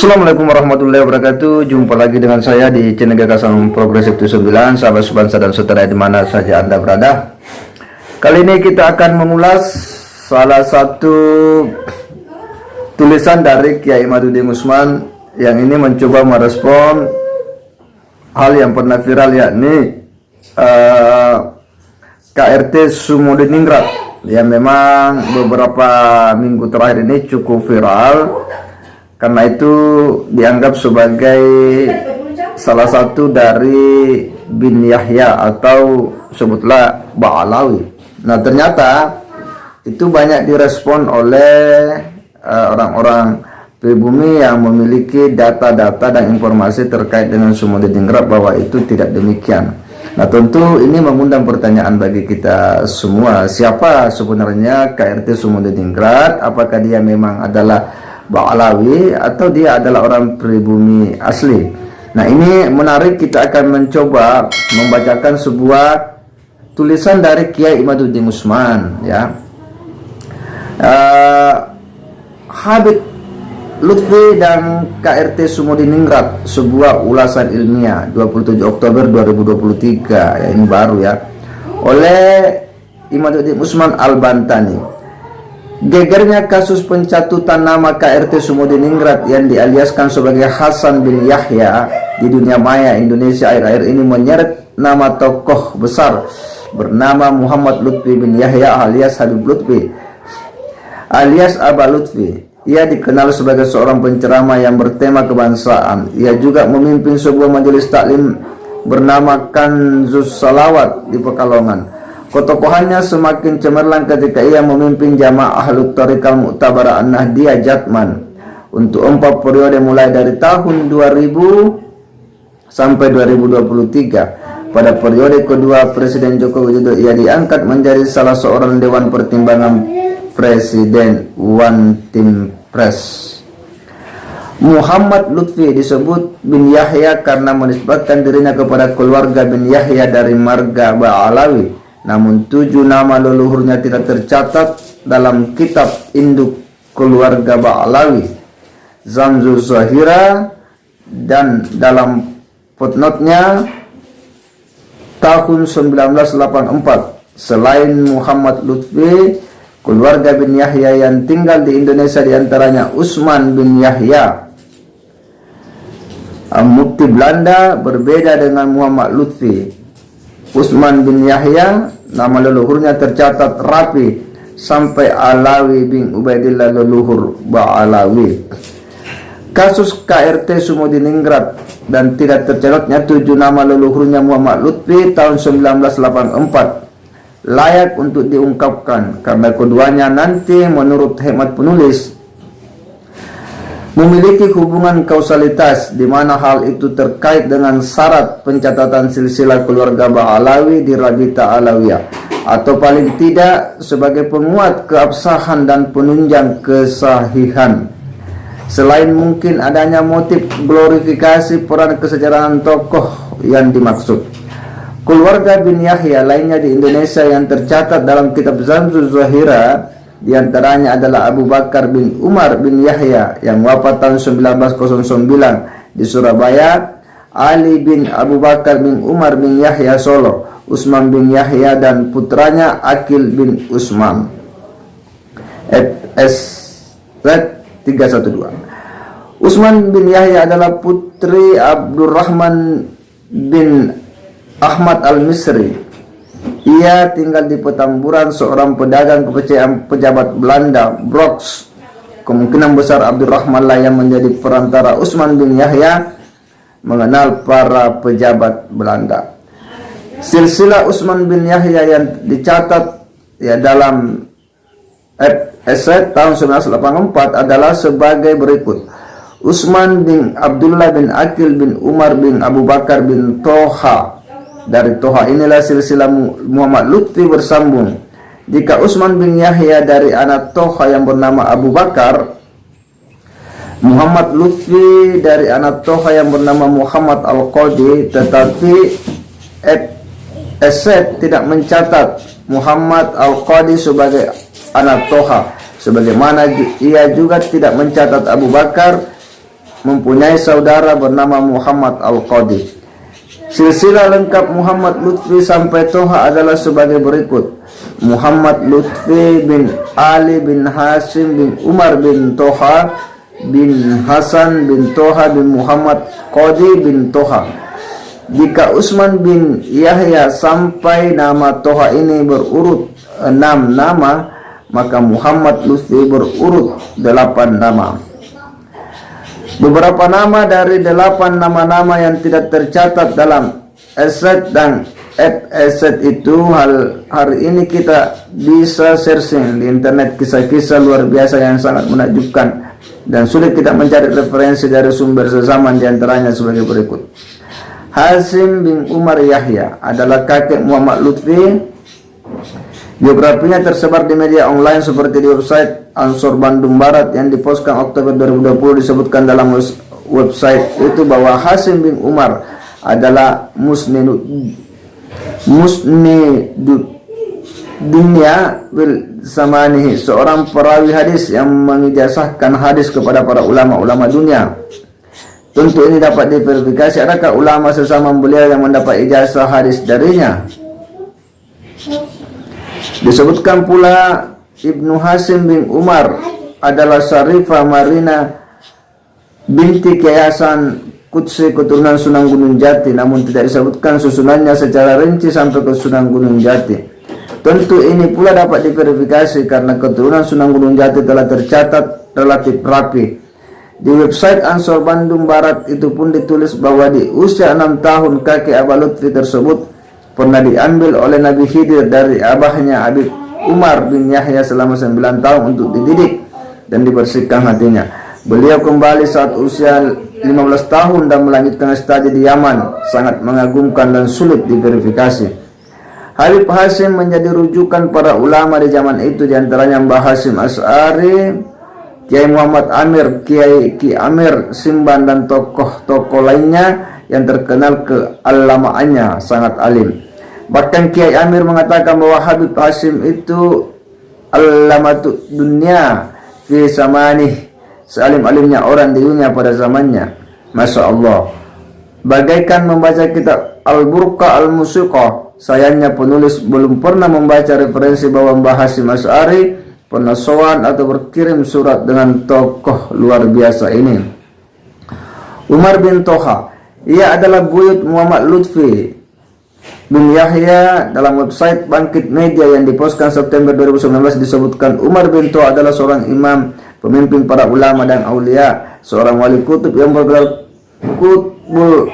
Assalamualaikum warahmatullahi wabarakatuh. Jumpa lagi dengan saya di channel Gagasan Progresif 79, sahabat sebangsa dan saudara di mana saja Anda berada. Kali ini kita akan mengulas salah satu tulisan dari Kiai Imaduddin Usman yang ini mencoba merespon hal yang pernah viral, yakni KRT Sumodiningrat yang memang beberapa minggu terakhir ini cukup viral. Karena itu dianggap sebagai salah satu dari bin Yahya atau sebutlah Ba'alawi. Nah, ternyata itu banyak direspon oleh orang-orang pribumi yang memiliki data-data dan informasi terkait dengan Sumodiningrat bahwa itu tidak demikian. Nah, tentu ini mengundang pertanyaan bagi kita semua. Siapa sebenarnya KRT Sumodiningrat? Apakah dia memang adalah Ba'alawi atau dia adalah orang pribumi asli? Nah, ini menarik. Kita akan mencoba membacakan sebuah tulisan dari Kiai Imaduddin Usman, ya. Habib Lutfi dan KRT Sumodiningrat, sebuah ulasan ilmiah 27 Oktober 2023, ya, ini baru ya, oleh Imaduddin Usman Al-Bantani. Gegernya kasus pencatutan nama KRT Sumodiningrat yang dialiaskan sebagai Hasan bin Yahya di dunia maya Indonesia akhir-akhir ini menyeret nama tokoh besar bernama Muhammad Lutfi bin Yahya alias Habib Lutfi alias Aba Lutfi. Ia dikenal sebagai seorang penceramah yang bertema kebangsaan. Ia juga memimpin sebuah majelis taklim bernama Kanzus Salawat di Pekalongan. Ketokohannya semakin cemerlang ketika ia memimpin jamaah Ahlut Thariqah Mu'tabarah An-Nahdiyah Jatman untuk 4 periode mulai dari tahun 2000 sampai 2023. Pada periode kedua Presiden Joko Widodo, ia diangkat menjadi salah seorang Dewan Pertimbangan Presiden One Team Press. Muhammad Lutfi disebut bin Yahya karena menisbatkan dirinya kepada keluarga bin Yahya dari marga Ba'alawi. Namun 7 nama leluhurnya tidak tercatat dalam kitab induk keluarga Ba'alawi, Zamzu Zahira, dan dalam footnote-nya tahun 1984. Selain Muhammad Lutfi, keluarga bin Yahya yang tinggal di Indonesia diantaranya Usman bin Yahya, Mufti Belanda, berbeda dengan Muhammad Lutfi. Usman bin Yahya, nama leluhurnya tercatat rapi sampai Alawi bin Ubaidillah, leluhur Ba'alawi. Kasus KRT Sumodiningrat dan tidak tercatatnya 7 nama leluhurnya Muhammad Lutfi tahun 1984 layak untuk diungkapkan karena keduanya nanti menurut hemat penulis memiliki hubungan kausalitas, di mana hal itu terkait dengan syarat pencatatan silsilah keluarga Ba'alawi di Rabita Alawiyah, atau paling tidak sebagai penguat keabsahan dan penunjang kesahihan. Selain mungkin adanya motif glorifikasi peran kesejarahan tokoh yang dimaksud, keluarga bin Yahya lainnya di Indonesia yang tercatat dalam kitab Zamzu Zahira di antaranya adalah Abu Bakar bin Umar bin Yahya yang wafat tahun 1909 di Surabaya, Ali bin Abu Bakar bin Umar bin Yahya Solo, Usman bin Yahya dan putranya Akil bin Usman. FS 312. Usman bin Yahya adalah putri Abdurrahman bin Ahmad Al-Misri. Ia tinggal di Petamburan, seorang pedagang kepercayaan pejabat Belanda, Brox. Kemungkinan besar Abdurrahman lah yang menjadi perantara Usman bin Yahya mengenal para pejabat Belanda. Silsilah Usman bin Yahya yang dicatat ya dalam FS tahun 1984 adalah sebagai berikut. Usman bin Abdullah bin Akil bin Umar bin Abu Bakar bin Toha. Dari Toha inilah silsilah Muhammad Lutfi bersambung. Jika Usman bin Yahya dari anak Toha yang bernama Abu Bakar, Muhammad Lutfi dari anak Toha yang bernama Muhammad Al-Qadi, tetapi FS tidak mencatat Muhammad Al-Qadi sebagai anak Toha, sebagaimana ia juga tidak mencatat Abu Bakar mempunyai saudara bernama Muhammad Al-Qadi. Silsilah lengkap Muhammad Lutfi sampai Toha adalah sebagai berikut: Muhammad Lutfi bin Ali bin Hashim bin Umar bin Toha bin Hasan bin Toha bin Muhammad Qadi bin Toha. Jika Utsman bin Yahya sampai nama Toha ini berurut 6 nama, maka Muhammad Lutfi berurut 8 nama. Beberapa nama dari 8 nama-nama yang tidak tercatat dalam eset dan eset itu hari ini kita bisa searching di internet kisah-kisah luar biasa yang sangat menakjubkan dan sulit kita mencari referensi dari sumber sezaman, diantaranya sebagai berikut. Hashim bin Umar Yahya adalah kakek Muhammad Lutfi. Biografinya tersebar di media online seperti di website Ansor Bandung Barat yang dipostkan Oktober 2020. Disebutkan dalam website itu bahwa Hashim bin Umar adalah musnidud dunia bil zamanihi, seorang perawi hadis yang mengijazahkan hadis kepada para ulama-ulama dunia. Tentu ini dapat diverifikasi, adakah ulama sesama beliau yang mendapat ijazah hadis darinya. Disebutkan pula Ibnu Hashim bin Umar adalah Syarifah Marina binti Kiai Hasan Qudsi keturunan Sunan Gunung Jati, namun tidak disebutkan susunannya secara rinci sampai ke Sunan Gunung Jati. Tentu ini pula dapat diverifikasi karena keturunan Sunan Gunung Jati telah tercatat relatif rapi. Di website Ansor Bandung Barat itu pun ditulis bahwa di usia 6 tahun kakek Abah Lutfi tersebut pernah diambil oleh Nabi Khidir dari abahnya Habib Umar bin Yahya selama 9 tahun untuk dididik dan dibersihkan hatinya. Beliau kembali saat usia 15 tahun dan melanjutkan studi di Yaman, sangat mengagumkan dan sulit diverifikasi. Habib Hashim menjadi rujukan para ulama di zaman itu, diantaranya Mbah Hashim Asy'ari, Kiai Muhammad Amir, Kiai Ki Amir Simban dan tokoh-tokoh lainnya yang terkenal kealamaannya sangat alim. Bahkan Kiai Amir mengatakan bahwa Habib Hashim itu alamatu dunia fi zamanih, sealim-alimnya orang di dunia pada zamannya. Masya Allah. Bagaikan membaca kitab Al-Burqa Al-Musiqah, sayangnya penulis belum pernah membaca referensi bahwa Mbah Hashim Asy'ari pernah sowan atau berkirim surat dengan tokoh luar biasa ini. Umar bin Toha, ia adalah buyut Muhammad Lutfi bin Yahya. Dalam website Bangkit Media yang dipostkan September 2019 disebutkan Umar bin Toha adalah seorang imam, pemimpin para ulama dan aulia, seorang wali kutub yang bergelar Qutbul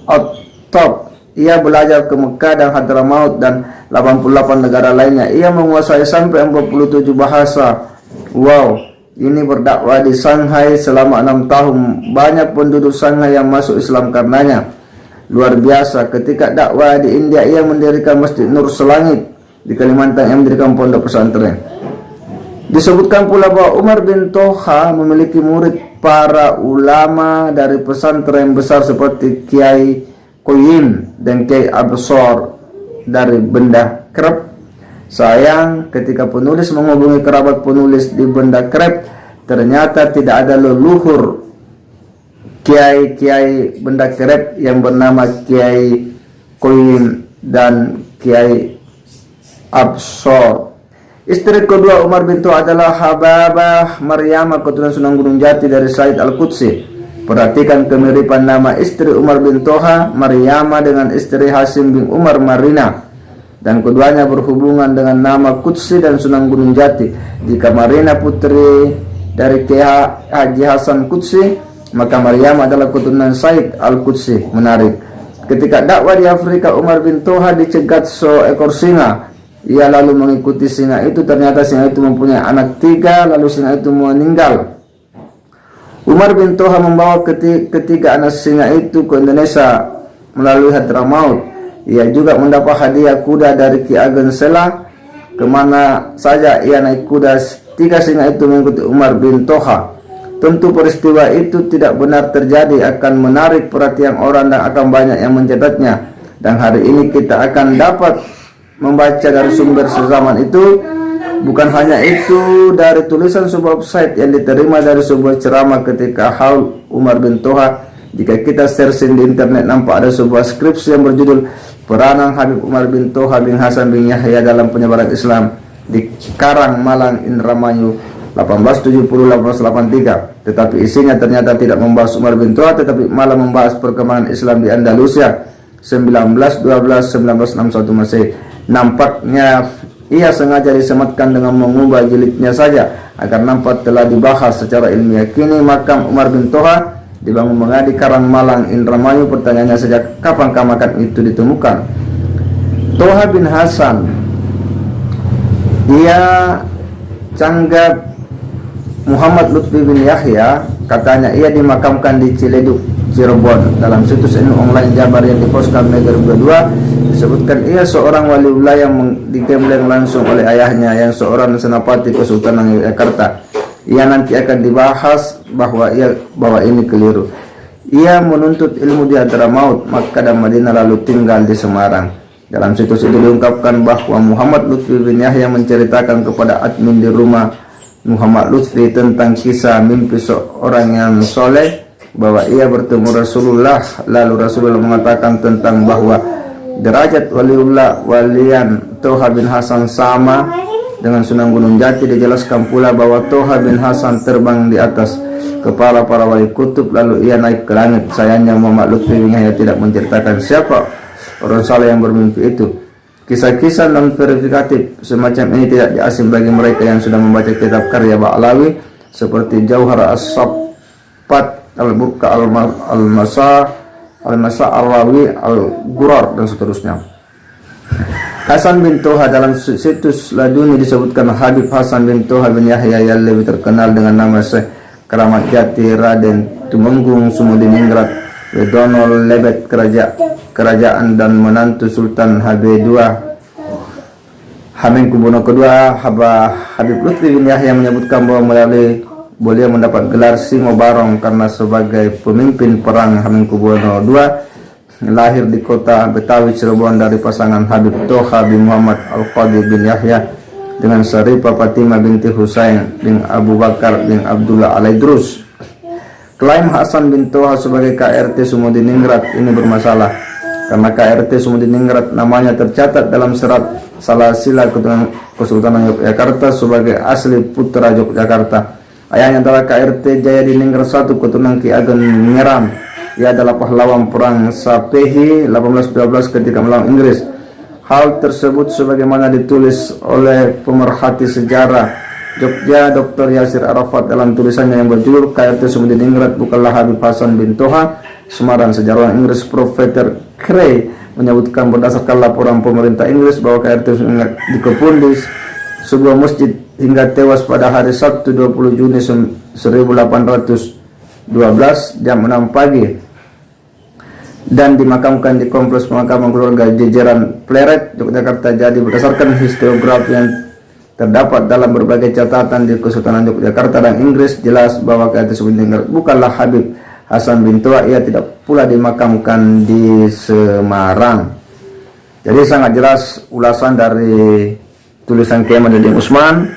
Attab. Ia belajar ke Mekah dan Hadramaut dan 88 negara lainnya. Ia menguasai sampai 47 bahasa. Wow, ini berdakwah di Shanghai selama 6 tahun. Banyak penduduk Shanghai yang masuk Islam karenanya. Luar biasa. Ketika dakwah di India, ia mendirikan Masjid Nur Selangit. Di Kalimantan, ia mendirikan pondok pesantren. Disebutkan pula bahwa Umar bin Toha memiliki murid para ulama dari pesantren besar seperti Kiai Qayyim dan Kiai Absor dari Benda Krep. Sayang, ketika penulis menghubungi kerabat penulis di Benda Krep, ternyata tidak ada leluhur Kiai Benda Krep yang bernama Kiai Qayyim dan Kiai Absor. Istri kedua Umar bin Toha adalah Hababah Maryamah keturunan Sunan Gunung Jati dari Said Al-Qudsi. Perhatikan kemiripan nama istri Umar bin Toha, Maryamah, dengan istri Hashim bin Umar, Marina, dan keduanya berhubungan dengan nama Qudsi dan Sunan Gunung Jati. Jika Marina putri dari Kiai Haji Hasan Qudsi, maka Maryamah adalah keturunan Said Al-Qudsi. Menarik. Ketika dakwah di Afrika, Umar bin Toha dicegat seekor singa. Ia lalu mengikuti singa itu. Ternyata singa itu mempunyai anak 3, lalu singa itu meninggal. Umar bin Toha membawa ketiga anak singa itu ke Indonesia melalui Hadramaut. Ia juga mendapat hadiah kuda dari Ki Ageng Sela. Kemana saja ia naik kuda, 3 singa itu mengikuti Umar bin Toha. Tentu peristiwa itu tidak benar terjadi, akan menarik perhatian orang dan akan banyak yang mencatatnya. Dan hari ini kita akan dapat membaca dari sumber sezaman itu Bukan hanya itu, dari tulisan sebuah website yang diterima dari sebuah ceramah ketika haul Umar bin Toha, jika kita searching di internet nampak ada sebuah skripsi yang berjudul Peranan Habib Umar bin Toha bin Hasan bin Yahya dalam penyebaran Islam di Karang Malang Indramayu 1870-1883. Tetapi isinya ternyata tidak membahas Umar bin Toha, tetapi malah membahas perkembangan Islam di Andalusia 1912-1961 Masehi. Nampaknya ia sengaja disematkan dengan mengubah jilidnya saja agar nampak telah dibahas secara ilmiah. Kini makam Umar bin Toha dibangun mengadi Karang Malang Indramayu. Pertanyaannya, sejak kapankah makam itu ditemukan? Toha bin Hasan, ia canggap Muhammad Lutfi bin Yahya, katanya ia dimakamkan di Ciledug, Cirebon. Dalam situs online Jabar yang diposkan Megar 22 disebutkan ia seorang waliullah yang digembleng langsung oleh ayahnya yang seorang senapati Kesultanan Yogyakarta. Ia nanti akan dibahas bahwa ini keliru. Ia menuntut ilmu di antara maut, Makkah dan Madinah, lalu tinggal di Semarang. Dalam situs itu diungkapkan bahwa Muhammad Lutfi bin Yahya menceritakan kepada admin di rumah Muhammad Lutfi tentang kisah mimpi seorang yang soleh, bahwa ia bertemu Rasulullah, lalu Rasulullah mengatakan tentang bahwa derajat walian Toha bin Hasan sama dengan Sunan Gunung Jati. Dijelaskan pula bahwa Toha bin Hasan terbang di atas kepala para wali kutub, lalu ia naik ke langit. Sayangnya Muhammad Lutfi bin Yahya tidak menceritakan siapa orang saleh yang bermimpi itu. Kisah-kisah non verifikatif semacam ini tidak asing bagi mereka yang sudah membaca kitab karya Ba'alawi seperti Jauhar As-Saffat, Al-Burqa, Al-Masa, Al-Rawi, Al-Gurar, dan seterusnya. Hasan bin Toha, dalam situs Laduni disebutkan Habib Hasan bin Toha bin Yahya yang lebih terkenal dengan nama Syekh Keramat Jati Raden Tumenggung Sumudiningrat Wedono Lebet kerajaan dan menantu Sultan HB2 Hamengkubuwono II. Habib Lutfi bin Yahya menyebutkan bahwa melalui beliau mendapat gelar Singo Barong karena sebagai pemimpin perang Hamengkubuwono II lahir di kota Betawi Cirebon dari pasangan Habib Toha bin Muhammad Al-Qadi bin Yahya dengan Syarifah Fatimah binti Husain bin Abu Bakar bin Abdullah Alaidrus. Klaim Hasan bin Toha sebagai KRT Sumudiningrat ini bermasalah karena KRT Sumudiningrat namanya tercatat dalam serat Salasila Kesultanan Yogyakarta sebagai asli putra Yogyakarta. Ayahnya adalah KRT Jayadiningrat I keturunan Ki Ageng Ngeram. Ia adalah pahlawan perang Sapehi 1812 ketika melawan Inggris. Hal tersebut sebagaimana ditulis oleh pemerhati sejarah Jogja Dr. Yasir Arafat dalam tulisannya yang berjudul KRT Sumudiningrat bukanlah Habib Hasan bin Toha, Semarang. Sejarawan Inggris Profesor Cray menyebutkan berdasarkan laporan pemerintah Inggris bahwa KRT Sumudiningrat dikepung di sebuah masjid hingga tewas pada hari Sabtu 20 Juni 1812 jam 6 pagi dan dimakamkan di kompleks pemakaman keluarga Jejeran Pleret, Yogyakarta. Jadi berdasarkan historiografi yang terdapat dalam berbagai catatan di Kesultanan Yogyakarta dan Inggris, jelas bahwa KRT Sumudiningrat bukanlah Habib Hasan bin Toha. Ia tidak pula dimakamkan di Semarang. Jadi sangat jelas ulasan dari tulisan Kiai Madudin Usman.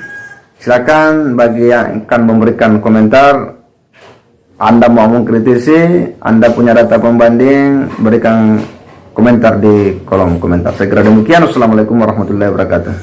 Silakan bagi yang akan memberikan komentar, Anda mau mengkritisi, Anda punya data pembanding, berikan komentar di kolom komentar. Saya kira demikian. Wassalamualaikum warahmatullahi wabarakatuh.